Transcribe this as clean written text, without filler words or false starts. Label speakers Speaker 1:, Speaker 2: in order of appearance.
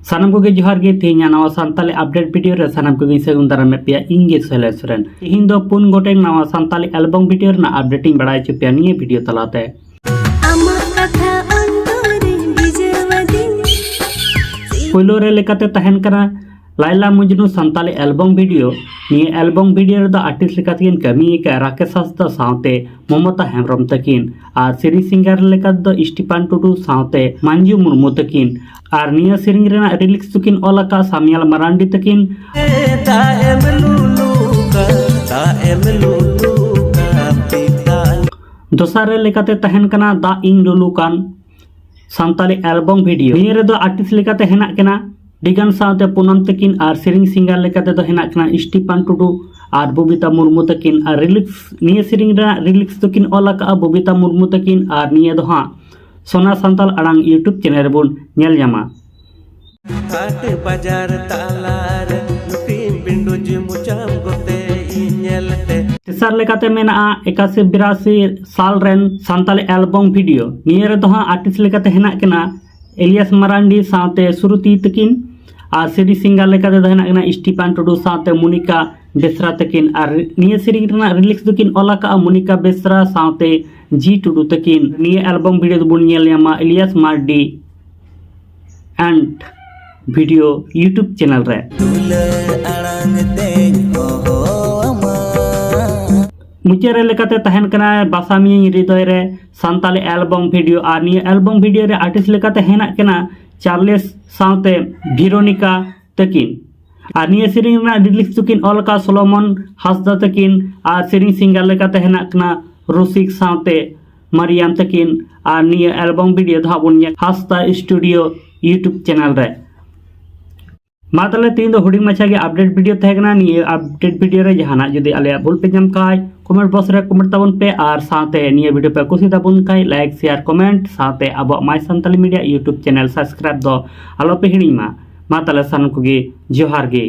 Speaker 1: सानम को जोहार गे तेना नवा सानताली अपडेट वीडियो रे सानम को सगुन दाराम पे इंगे सोलेसरन तेहिन दो पुन गोटे नवा सानताली एल्बम वीडियो रे अपडेटिंग बड़ाई चुपिया निये वीडियो तलाते पहिलो रे लेकाते तहन करा लाइला मुजनु सानताली एल्बम वीडियो निये एल्बम वीडियो रे द आर्टिस्ट लेकातिन कमी का राकेश हंसदा सावते ममता हेमब्रम तकिन आर सीरी सिंगर लेका द स्टीफान टुडू सावते मंजू मुर्मू तकिन आर निया सिरिंग रेना रिलिक्स तकिन ओलाका सामियाल मरांडी तकिन दोसारे लेकाते तहन कना दा इंग लुलु कान सानताली एल्बम वीडियो निये रे द आर्टिस्ट लेकाते हेना कना डिगान सावते पूनम तकिन आर सिरिंग सिंगर लेकाते दो हेना कना स्टीफान टुडू आर बबिता मुर्मू तकिन आर रिलिक्स निये सिरिंग रेना रिलिक्स तकिन ओलाका बबिता मुर्मू तकिन आर निये दो हां सोना सानताल अड़ांग यूट्यूब चैनल बन नेल जामा हाट बाजार तालार नुटिन बिंडो जे मुचाम गोते इनेलते तेसार लेकाते मेना 81-82 साल रेन सानताली एल्बम वीडियो निये रे दो हां आर्टिस्ट लेकाते हेना कना एलियास मरांडी सावते सुरुती तकिन आर सीरी सिंगर लेकाते दो हेना कना स्टीफान टुडू सावते मोनिका बेसरा तकिन आर निये सीरी रेना रिलिक्स तकिन ओलाका मोनिका बेसरा सावते जी टुडू तकिन निये एल्बम वीडियो बन नेल यामा Elias Mardi and video YouTube channel रे मुचारे लेकाते तहन कना बासामी हृदय रे सानताली एल्बम वीडियो आर निये एल्बम वीडियो रे आर्टिस्ट लेकाते हेना कना चार्लेस सावते विरोनिका तकिन आर निये सिरिंग रेना रिलिक्स तकिन ओलका सोलोमन हंसदा तकिन आर सिरिंग सिंगर लेकाते हेना कना रुसिक सावते मरियम तकिन आर निये एल्बम वीडियो धा बन हंसदा स्टूडियो यूट्यूब चैनल रे मा तले तीन दो हुडिंग मछा के अपडेट वीडियो तहकना निये अपडेट वीडियो रे जहाना जदि आले भूल पे जम काय कमेंट बॉक्स रे कमेंट ताबन पे आर साथे निये वीडियो पे कुसी ताबन काय लाइक शेयर कमेंट साथे अब my Santali media YouTube channel subscribe दो आलो पे हिणी मा तले सान को गे जोहार गे।